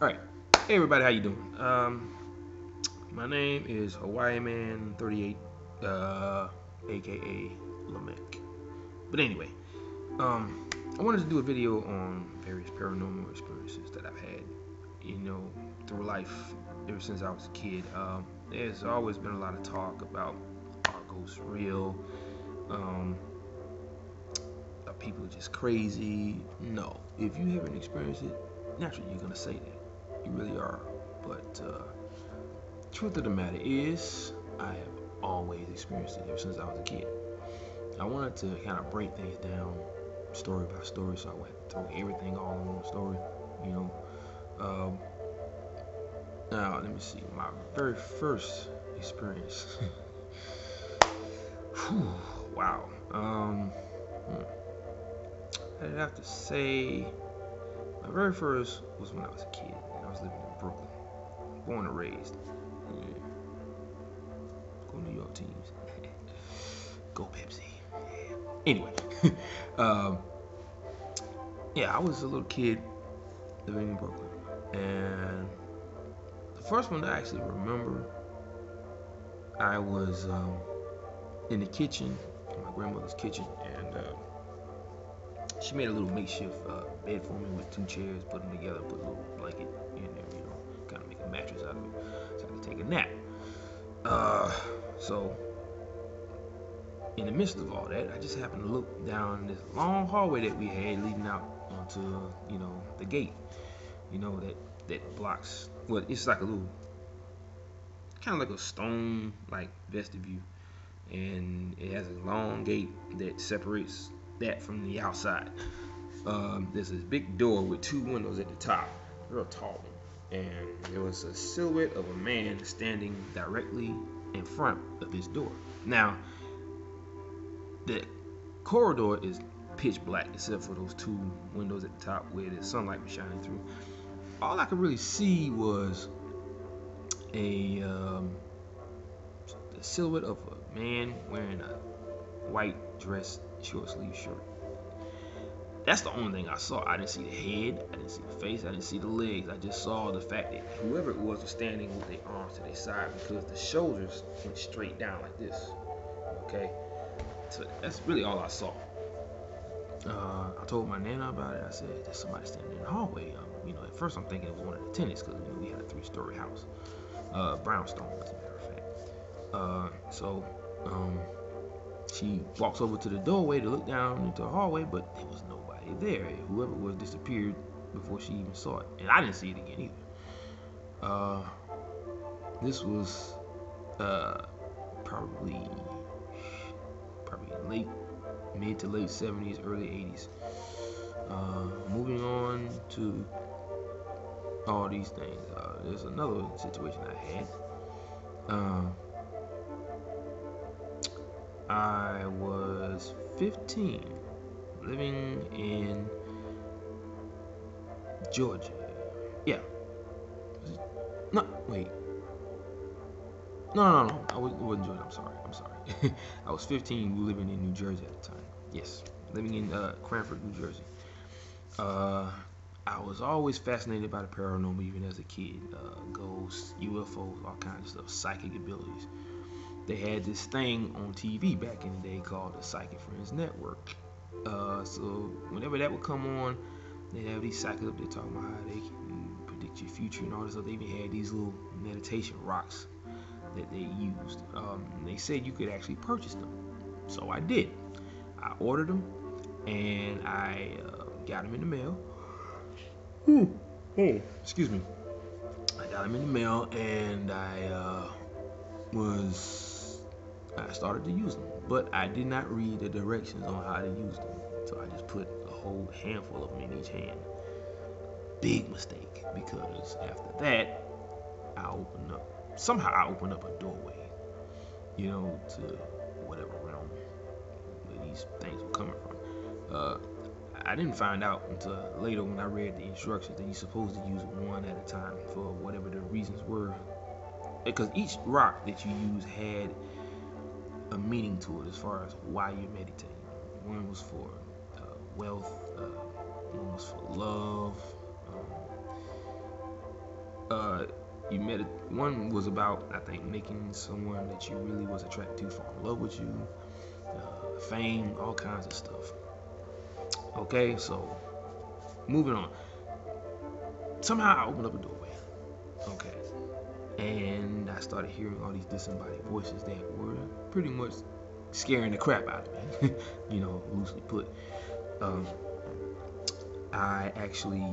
All right, hey everybody, how you doing? My name is Hawaii Man 38, aka Lamech. But anyway, I wanted to do a video on various paranormal experiences that I've had, through life ever since I was a kid. There's always been a lot of talk about are ghosts real? Um, are people just crazy? No. If you haven't experienced it, naturally you're gonna say that. You really are. But truth of the matter is, I have always experienced it ever since I was a kid. I wanted to kind of break things down story by story, so I went through everything all in one story. You know. Um, Now let me see. My very first experience. Whew, wow. I'd have to say my very first was when I was a kid. And I was living in Brooklyn, born and raised. Yeah. Go New York teams. Go Pepsi. Yeah. Anyway, um, yeah, I was a little kid living in Brooklyn, and the first one I actually remember, I was in the kitchen, in my grandmother's kitchen, and she made a little makeshift bed for me with two chairs, put them together, put a little blanket in there, kind of make a mattress out of it, so I could take a nap. So in the midst of all that, I just happened to look down this long hallway that we had leading out onto, the gate, that blocks. Well, it's like a little, kind of like a stone like vestibule, and it has a long gate that separates that from the outside. There's this big door with two windows at the top, real tall one, and there was a silhouette of a man standing directly in front of this door. Now, the corridor is pitch black except for those two windows at the top where the sunlight was shining through. All I could really see was a the silhouette of a man wearing a white dress, short sleeve shirt. That's the only thing I saw. I didn't see the head, I didn't see the face, I didn't see the legs. I just saw the fact that whoever it was standing with their arms to their side, because the shoulders went straight down like this. Okay, so that's really all I saw. I told my nana about it. I said, there's somebody standing in the hallway. At first I'm thinking it was one of the tenants, because we had a 3-story house, brownstone as a matter of fact. So she walks over to the doorway to look down into the hallway, but there was nobody there. Whoever was disappeared before she even saw it, and I didn't see it again either. This was probably mid to late 70s, early 80s. Moving on to all these things. There's another situation I had. I was 15, living in Georgia. Yeah. No, wait. No. It wasn't Georgia. I'm sorry. I was 15, living in New Jersey at the time. Yes, living in Cranford, New Jersey. I was always fascinated by the paranormal, even as a kid. Ghosts, UFOs, all kinds of stuff, psychic abilities. They had this thing on TV back in the day called the Psychic Friends Network. So whenever that would come on, they'd have these psychics up there talking about how they can predict your future and all this stuff. They even had these little meditation rocks that they used. They said you could actually purchase them. So I did. I ordered them, and I got them in the mail. Excuse me. I got them in the mail, and I started to use them, but I did not read the directions on how to use them, so I just put a whole handful of them in each hand. Big mistake, because after that, I opened up a doorway, to whatever realm where these things were coming from. I didn't find out until later when I read the instructions that you're supposed to use one at a time for whatever the reasons were, because each rock that you use had a meaning to it as far as why you're meditating. One was for wealth, one was for love, You met it. One was about, I think, making someone that you really was attracted to fall in love with you, fame, all kinds of stuff. Okay, so moving on. Somehow I opened up a doorway. Okay, and I started hearing all these disembodied voices that were pretty much scaring the crap out of me. Loosely put. Um, I actually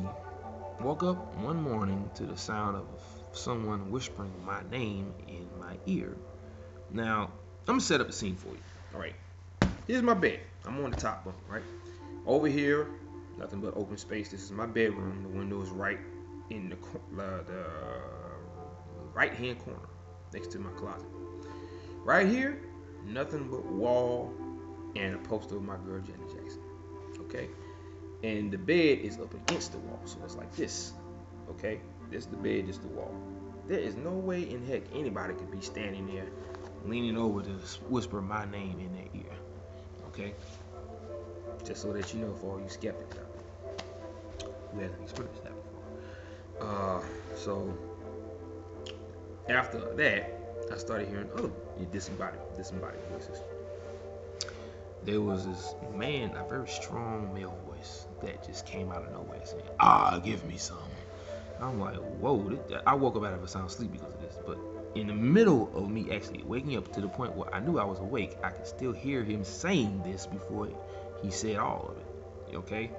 woke up one morning to the sound of someone whispering my name in my ear. Now, I'm gonna set up the scene for you. All right, here's my bed. I'm on the top bunk, right? Over here, nothing but open space. This is my bedroom. The window is right in the right hand corner, next to my closet. Right here, nothing but wall and a poster of my girl Janet Jackson. Okay, and the bed is up against the wall, so it's like this. Okay, this is the bed, this is the wall. There is no way in heck anybody could be standing there, leaning over to whisper my name in their ear. Okay, just so that you know, for all you skeptics out there who hasn't experienced that before. So after that, I started hearing other disembodied voices. There was this man, a very strong male voice that just came out of nowhere saying, give me some. I'm like, whoa. I woke up out of a sound sleep because of this. But in the middle of me actually waking up to the point where I knew I was awake, I could still hear him saying this before he said all of it. Okay?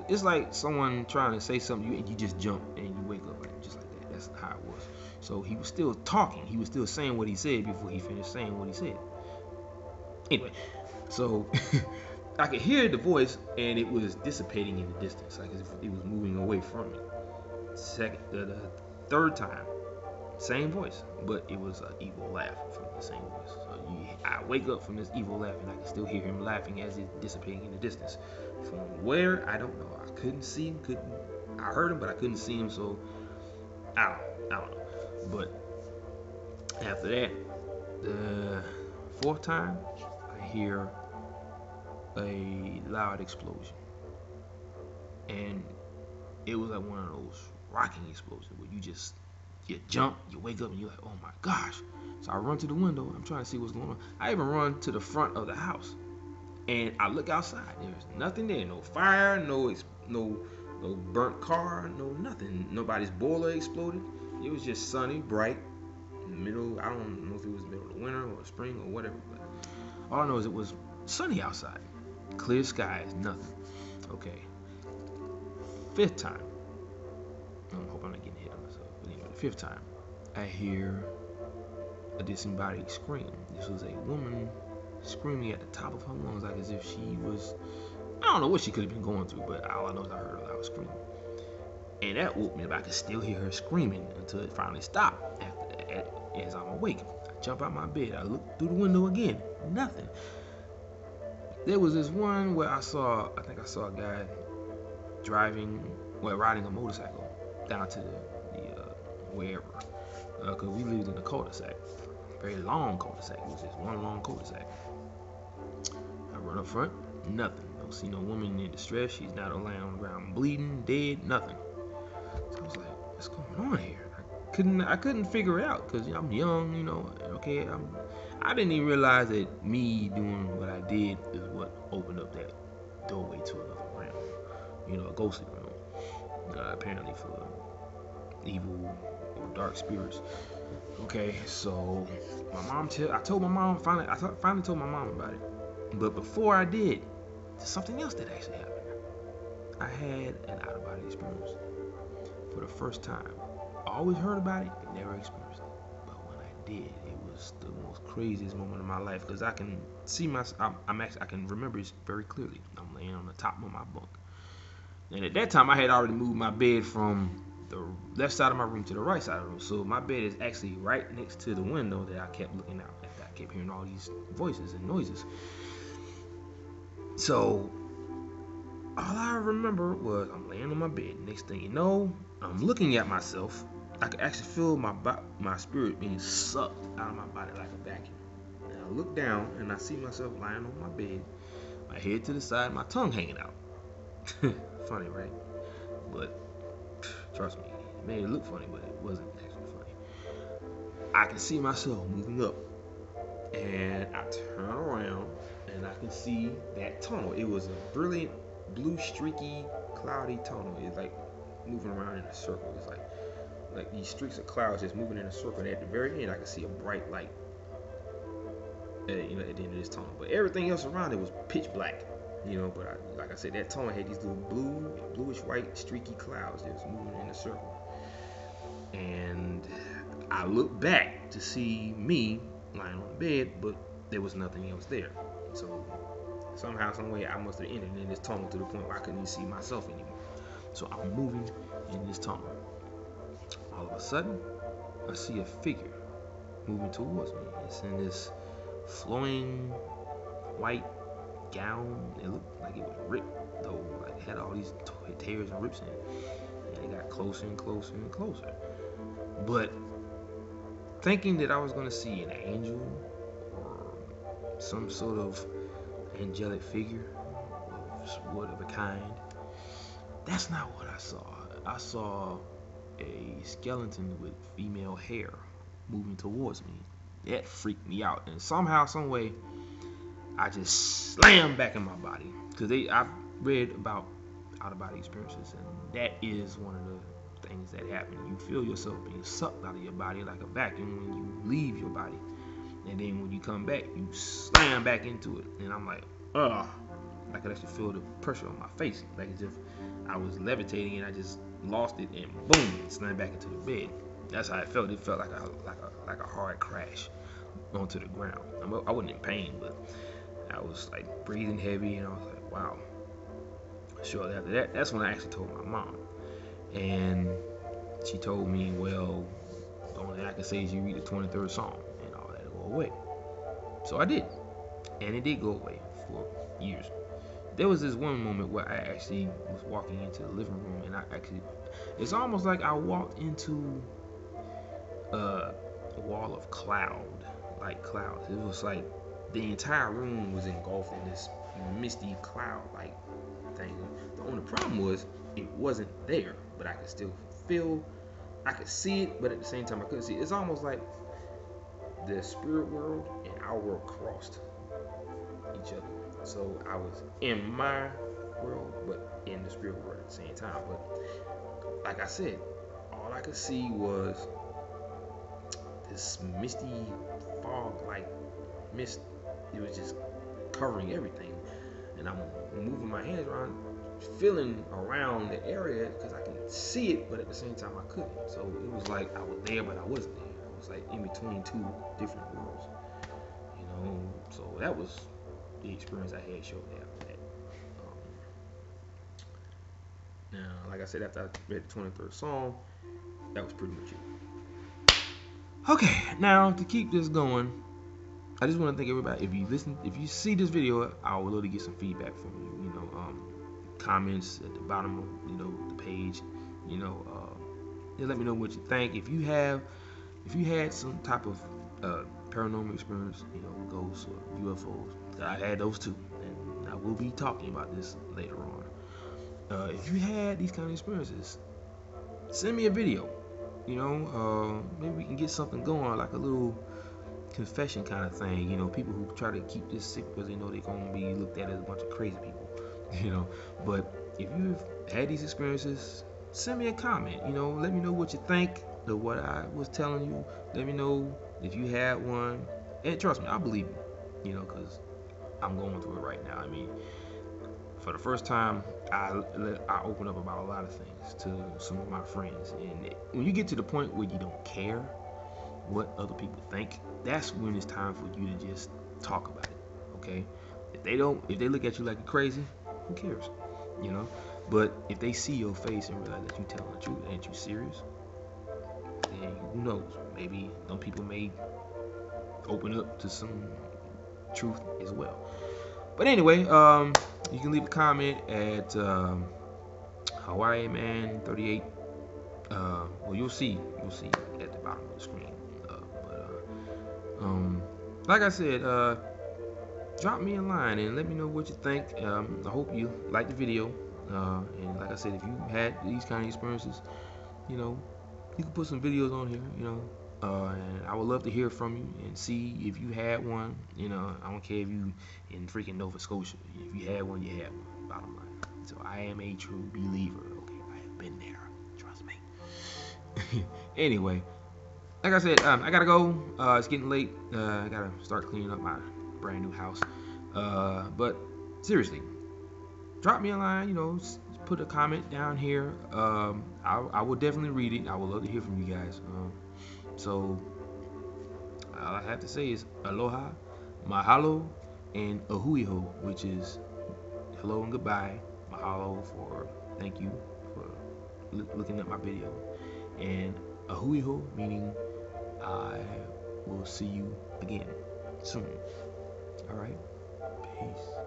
It's like someone trying to say something and you just jump and you wake up just like that. That's how it was. So he was still talking. He was still saying what he said before he finished saying what he said. Anyway, so I could hear the voice and it was dissipating in the distance, like as if it was moving away from me. The third time, same voice, but it was an evil laugh from the same voice. So I wake up from this evil laugh and I can still hear him laughing as it's dissipating in the distance. From where, I don't know. I couldn't see him. I heard him, but I couldn't see him. So I don't know. But after that, the fourth time, I hear a loud explosion, and it was like one of those rocking explosions where you jump, you wake up, and you're like, oh my gosh. So I run to the window. I'm trying to see what's going on. I even run to the front of the house, and I look outside. There's nothing there. No fire. No burnt car. No nothing. Nobody's boiler exploded. It was just sunny, bright, in the middle. I don't know if it was the middle of the winter or spring or whatever. But all I know is it was sunny outside. Clear skies. Nothing. Okay. Fifth time. I hope I'm not getting hit on myself. But anyway, the fifth time, I hear a disembodied scream. This was a woman screaming at the top of her lungs, like as if she was, I don't know what she could have been going through, but all I know is I heard a loud scream. And that woke me up. I could still hear her screaming until it finally stopped. As I'm awake, I jump out my bed. I look through the window again. Nothing. There was this one where I think I saw a guy riding a motorcycle down to the wherever, because we lived in a cul-de-sac, very long cul-de-sac. It was just one long cul-de-sac. I run up front, nothing. Don't see no woman in distress. She's not laying on the ground bleeding, dead, nothing. So I was like, what's going on here? I couldn't figure it out because I'm young, Okay, I didn't even realize that me doing what I did is what opened up that doorway to another realm, a ghostly realm, apparently for evil or dark spirits. Okay, so I told my mom finally. I finally told my mom about it, but before I did, there's something else that actually happened. I had an out-of-body experience for the first time. I always heard about it, but never experienced it. But when I did, it was the most craziest moment of my life because I can see I can remember it very clearly. I'm laying on the top of my bunk, and at that time I had already moved my bed from the left side of my room to the right side of the room. So my bed is actually right next to the window that I kept looking out at. I kept hearing all these voices and noises. So all I remember was I'm laying on my bed. Next thing you know, I'm looking at myself. I could actually feel my spirit being sucked out of my body like a vacuum. And I look down and I see myself lying on my bed, my head to the side, my tongue hanging out. Funny, right? But trust me, made it look funny, but it wasn't actually funny. I can see myself moving up, and I turn around, and I can see that tunnel. It was a brilliant blue, streaky, cloudy tunnel. It's like moving around in a circle. It's like these streaks of clouds just moving in a circle. And at the very end, I can see a bright light, at the end of this tunnel. But everything else around it was pitch black. But like I said, that tunnel had these little bluish white streaky clouds that was moving in a circle. And I looked back to see me lying on the bed, but there was nothing else there. So somehow, some way, I must have entered in this tunnel to the point where I couldn't even see myself anymore. So I'm moving in this tunnel. All of a sudden, I see a figure moving towards me. It's in this flowing white gown. It looked like it was ripped, though. Like it had all these tears and rips in it. And it got closer and closer and closer. But thinking that I was going to see an angel or some sort of angelic figure of whatever kind, that's not what I saw. I saw a skeleton with female hair moving towards me. That freaked me out, and somehow, some way, I just slammed back in my body. Because I've read about out-of-body experiences, and that is one of the things that happen. You feel yourself being sucked out of your body like a vacuum when you leave your body, and then when you come back, you slam back into it. And I'm like, ugh. I could actually feel the pressure on my face, like as if I was levitating and I just lost it, and boom, slammed back into the bed. That's how it felt. It felt like a hard crash onto the ground. I wasn't in pain, but I was like breathing heavy, and I was like, wow. Shortly after that, that's when I actually told my mom, and she told me, well, the only thing I can say is you read the 23rd Psalm, and all that'll go away. So I did, and it did go away for years. There was this one moment where I actually was walking into the living room, and it's almost like I walked into a wall of like clouds. It was like the entire room was engulfed in this misty cloud-like thing. The only problem was it wasn't there, but I could still I could see it, but at the same time I couldn't see it. It's almost like the spirit world and our world crossed each other. So I was in my world, but in the spirit world at the same time. But like I said, all I could see was this misty fog-like mist. It was just covering everything, and I'm moving my hands around, feeling around the area because I can see it, but at the same time I couldn't. So it was like I was there, but I wasn't there. I was like in between two different worlds, So that was the experience I had shortly after that. Now, like I said, after I read the 23rd Psalm, that was pretty much it. Okay, now to keep this going, I just want to thank everybody. If you see this video, I would love to get some feedback from you. Comments at the bottom of the page. Just let me know what you think. If you had some type of paranormal experience, ghosts or UFOs, I had those too, and I will be talking about this later on. If you had these kind of experiences, send me a video. Maybe we can get something going, like a little confession kind of thing. People who try to keep this secret because they know they're gonna be looked at as a bunch of crazy people. But if you've had these experiences, send me a comment. Let me know what you think of what I was telling you. Let me know if you had one, and trust me, I believe you. Because I'm going through it right now. I mean, for the first time, I open up about a lot of things to some of my friends, and when you get to the point where you don't care what other people think, that's when it's time for you to just talk about it. Okay? If they look at you like you're crazy, who cares? But if they see your face and realize that you're telling the truth, ain't you serious? Then who knows? Maybe some people may open up to some truth as well. But anyway, you can leave a comment at Hawaii Man 38. Well, you'll see at the bottom of the screen. Like I said, drop me a line and let me know what you think. I hope you like the video. And like I said, if you had these kind of experiences, you can put some videos on here, and I would love to hear from you and see if you had one. I don't care if you in freaking Nova Scotia. If you had one, you had one. Bottom line. So I am a true believer. Okay, I have been there. Trust me. Anyway, like I said, I gotta go. It's getting late. I gotta start cleaning up my brand new house. But seriously, drop me a line. Put a comment down here. I will definitely read it. I would love to hear from you guys. So all I have to say is aloha, mahalo, and ahuiho, which is hello and goodbye. Mahalo for thank you for looking at my video, and ahuiho meaning I will see you again soon. All right, peace.